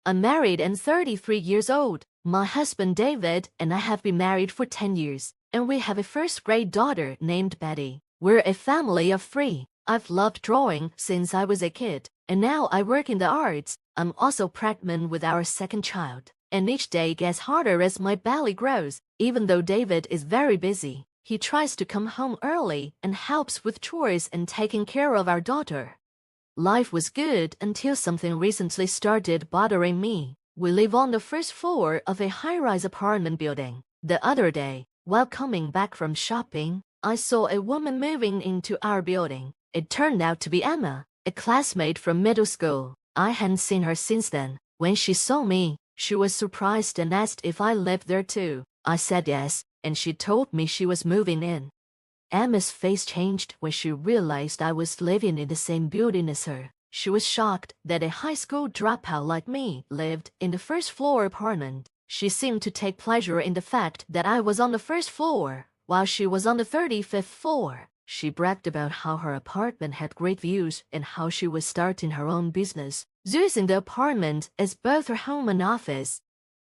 I'm married and 33 years old. My husband David and I have been married for 10 years, and we have a first-grade daughter named Betty. We're a family of 3. I've loved drawing since I was a kid, and now I work in the arts. I'm also pregnant with our second child, and each day gets harder as my belly grows. Even though David is very busy, he tries to come home early and helps with chores and taking care of our daughter. Life was good until something recently started bothering me. We live on the first floor of a high-rise apartment building. The other day, while coming back from shopping, I saw a woman moving into our building. It turned out to be Emma, a classmate from middle school. I hadn't seen her since then. When she saw me, she was surprised and asked if I lived there too. I said yes, and she told me she was moving in. Emma's face changed when she realized I was living in the same building as her. She was shocked that a high school dropout like me lived in the first-floor apartment. She seemed to take pleasure in the fact that I was on the first floor, while she was on the 35th floor. She bragged about how her apartment had great views and how she was starting her own business, using the apartment as both her home and office.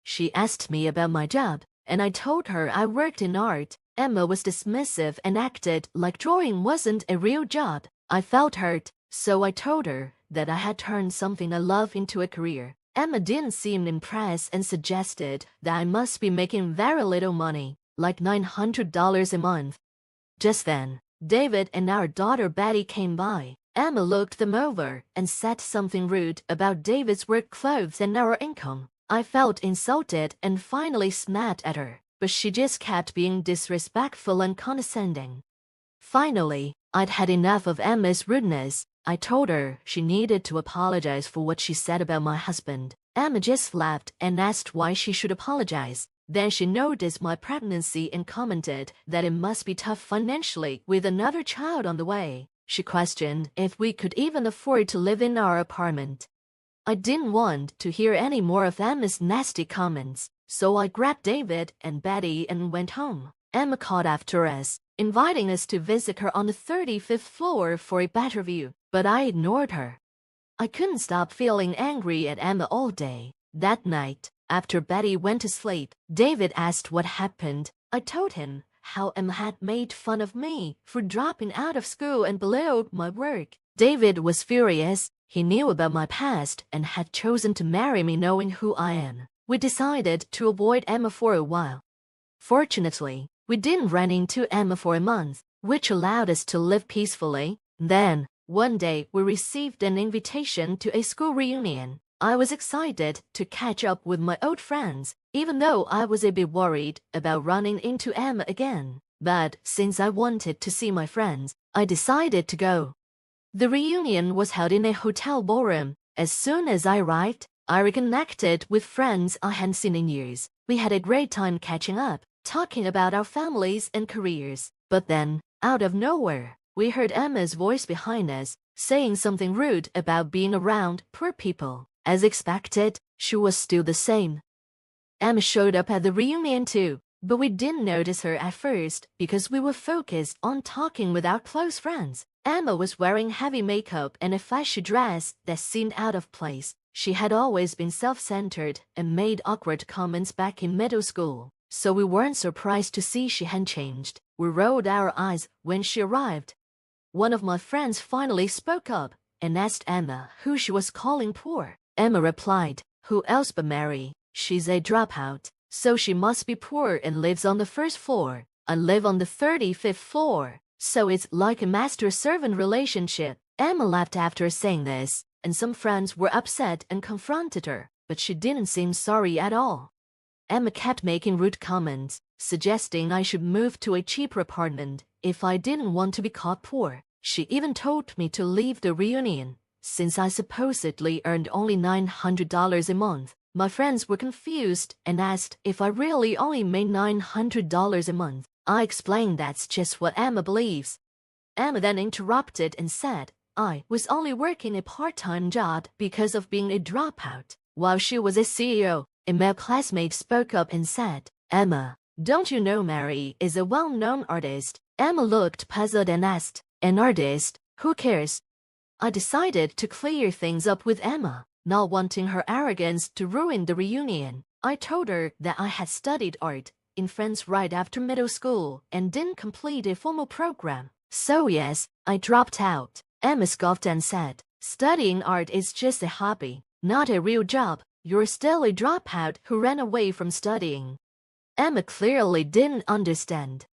She asked me about my job, and I told her I worked in art. Emma was dismissive and acted like drawing wasn't a real job. I felt hurt, so I told her that I had turned something I love into a career. Emma didn't seem impressed and suggested that I must be making very little money, like $900 a month. Just then, David and our daughter Betty came by. Emma looked them over and said something rude about David's work clothes and our income. I felt insulted and finally snapped at her, but she just kept being disrespectful and condescending. Finally, I'd had enough of Emma's rudeness. I told her she needed to apologize for what she said about my husband. Emma just laughed and asked why she should apologize. Then she noticed my pregnancy and commented that it must be tough financially with another child on the way. She questioned if we could even afford to live in our apartment. I didn't want to hear any more of Emma's nasty comments, so I grabbed David and Betty and went home. Emma called after us, inviting us to visit her on the 35th floor for a better view, but I ignored her. I couldn't stop feeling angry at Emma all day. That night, after Betty went to sleep, David asked what happened. I told him how Emma had made fun of me for dropping out of school and belittled my work. David was furious. He knew about my past and had chosen to marry me knowing who I am. We decided to avoid Emma for a while. Fortunately, we didn't run into Emma for a month, which allowed us to live peacefully. Then, one day we received an invitation to a school reunion. I was excited to catch up with my old friends, even though I was a bit worried about running into Emma again. But since I wanted to see my friends, I decided to go. The reunion was held in a hotel ballroom. As soon as I arrived, I reconnected with friends I hadn't seen in years. We had a great time catching up, talking about our families and careers. But then, out of nowhere, we heard Emma's voice behind us, saying something rude about being around poor people. As expected, she was still the same. Emma showed up at the reunion too, but we didn't notice her at first because we were focused on talking with our close friends. Emma was wearing heavy makeup and a flashy dress that seemed out of place. She had always been self-centered and made awkward comments back in middle school, so we weren't surprised to see she hadn't changed. We rolled our eyes when she arrived. One of my friends finally spoke up and asked Emma who she was calling poor. Emma replied, "Who else but Mary? She's a dropout, so she must be poor and lives on the first floor. I live on the 35th floor, so it's like a master-servant relationship." Emma laughed after saying this, and some friends were upset and confronted her, but she didn't seem sorry at all. Emma kept making rude comments, suggesting I should move to a cheaper apartment if I didn't want to be caught poor. She even told me to leave the reunion, since I supposedly earned only $900 a month. My friends were confused and asked if I really only made $900 a month. I explained that's just what Emma believes. Emma then interrupted and said I was only working a part-time job because of being a dropout. While she was a CEO, a male classmate spoke up and said, "Emma, don't you know Mary is a well-known artist?" Emma looked puzzled and asked, "An artist? Who cares?" I decided to clear things up with Emma. not wanting her arrogance to ruin the reunion. I told her that I had studied art in France right after middle school and didn't complete a formal program. So yes, I dropped out. Emma scoffed and said, "Studying art is just a hobby, not a real job. You're still a dropout who ran away from studying." Emma clearly didn't understand.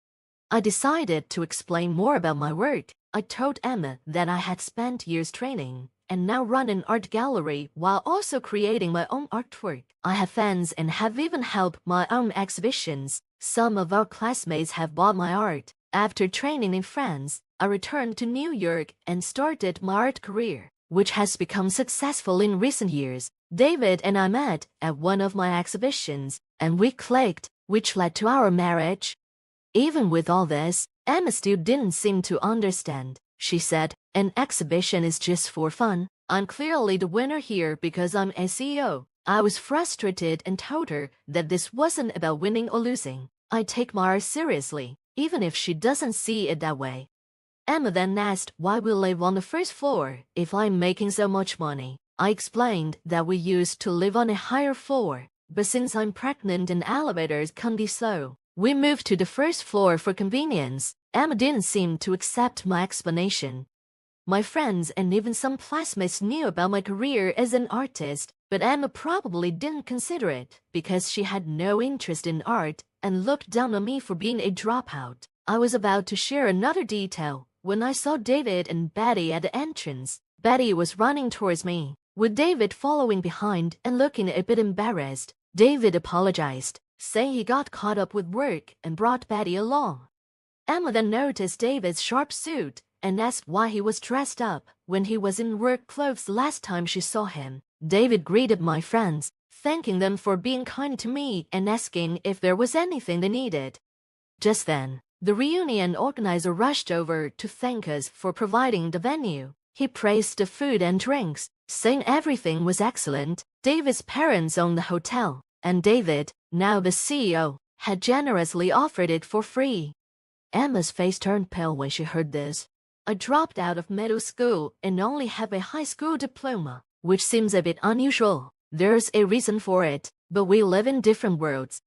I decided to explain more about my work. I told Emma that I had spent years training and now run an art gallery while also creating my own artwork. I have fans and have even held my own exhibitions. Some of our classmates have bought my art. After training in France, I returned to New York and started my art career, which has become successful in recent years. David and I met at one of my exhibitions, and we clicked, which led to our marriage. Even with all this, Emma still didn't seem to understand. She said, "An exhibition is just for fun. I'm clearly the winner here because I'm a CEO." I was frustrated and told her that this wasn't about winning or losing. I take my art seriously, even if she doesn't see it that way. Emma then asked why we live on the first floor if I'm making so much money. I explained that we used to live on a higher floor, but since I'm pregnant and elevators can't be slow, we moved to the first floor for convenience. Emma didn't seem to accept my explanation. My friends and even some classmates knew about my career as an artist, but Emma probably didn't consider it because she had no interest in art and looked down on me for being a dropout. I was about to share another detail when I saw David and Betty at the entrance. Betty was running towards me, with David following behind and looking a bit embarrassed. David apologized, saying he got caught up with work and brought Betty along. Emma then noticed David's sharp suit and asked why he was dressed up when he was in work clothes last time she saw him. David greeted my friends, thanking them for being kind to me and asking if there was anything they needed. Just then, the reunion organizer rushed over to thank us for providing the venue. He praised the food and drinks, saying everything was excellent. David's parents owned the hotel, and David, now the CEO, had generously offered it for free. Emma's face turned pale when she heard this. I dropped out of middle school and only have a high school diploma, which seems a bit unusual. There's a reason for it, but we live in different worlds.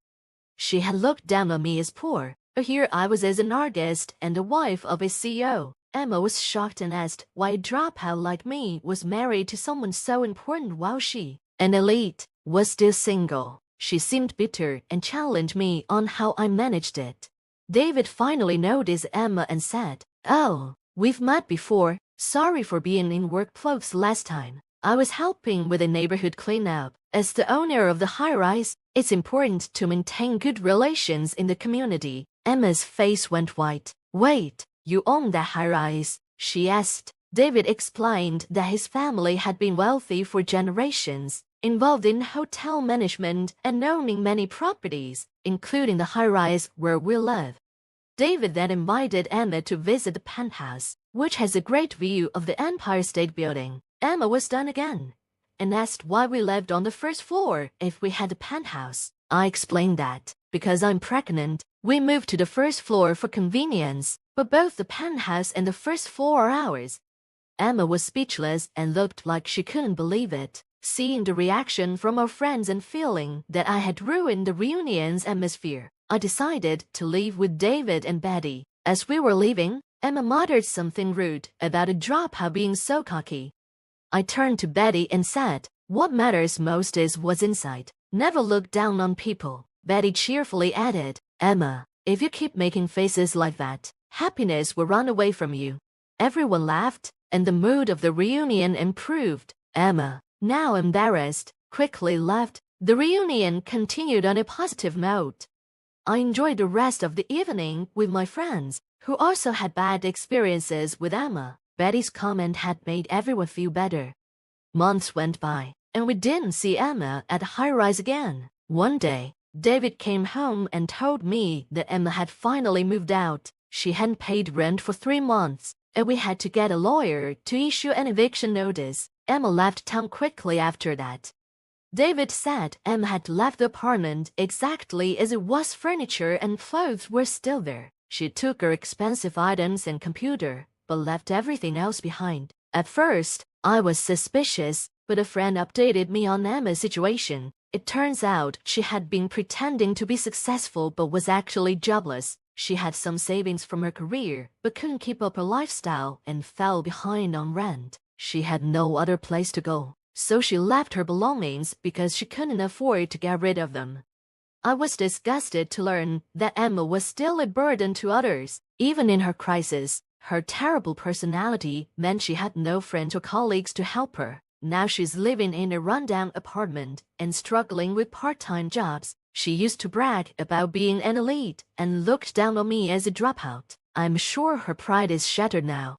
She had looked down on me as poor, but here I was as an artist and the wife of a CEO. Emma was shocked and asked why a dropout like me was married to someone so important while she, an elite, was still single. She seemed bitter and challenged me on how I managed it. David finally noticed Emma and said, "Oh, we've met before. Sorry for being in work clothes last time. I was helping with a neighborhood cleanup. As the owner of the high-rise, it's important to maintain good relations in the community." Emma's face went white. "Wait, you own that high-rise?" she asked. David explained that his family had been wealthy for generations, involved in hotel management and owning many properties, including the high-rise where we live. David then invited Emma to visit the penthouse, which has a great view of the Empire State Building. Emma was done again and asked why we lived on the first floor if we had a penthouse. I explained that, because I'm pregnant, we moved to the first floor for convenience, but both the penthouse and the first floor are ours. Emma was speechless and looked like she couldn't believe it. Seeing the reaction from our friends and feeling that I had ruined the reunion's atmosphere, I decided to leave with David and Betty. As we were leaving, Emma muttered something rude about a dropout being so cocky. I turned to Betty and said, "What matters most is what's inside. Never look down on people." Betty cheerfully added, "Emma, if you keep making faces like that, happiness will run away from you." Everyone laughed, and the mood of the reunion improved. Emma, now embarrassed, quickly left. The reunion continued on a positive note. I enjoyed the rest of the evening with my friends, who also had bad experiences with Emma. Betty's comment had made everyone feel better. Months went by, and we didn't see Emma at the high-rise again. One day, David came home and told me that Emma had finally moved out. She hadn't paid rent for 3 months, and we had to get a lawyer to issue an eviction notice. Emma left town quickly after that. David said Emma had left the apartment exactly as it was. Furniture and clothes were still there. She took her expensive items and computer, but left everything else behind. At first, I was suspicious, but a friend updated me on Emma's situation. It turns out she had been pretending to be successful but was actually jobless. She had some savings from her career, but couldn't keep up her lifestyle and fell behind on rent. She had no other place to go, so she left her belongings because she couldn't afford to get rid of them. I was disgusted to learn that Emma was still a burden to others. Even in her crisis, her terrible personality meant she had no friends or colleagues to help her. Now she's living in a rundown apartment and struggling with part-time jobs. She used to brag about being an elite and looked down on me as a dropout. I'm sure her pride is shattered now.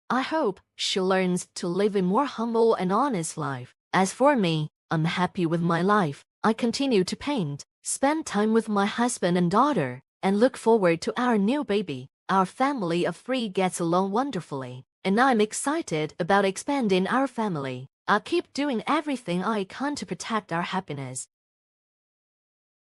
I hope she learns to live a more humble and honest life. As for me, I'm happy with my life. I continue to paint, spend time with my husband and daughter, and look forward to our new baby. Our family of 3 gets along wonderfully, and I'm excited about expanding our family. I'll keep doing everything I can to protect our happiness.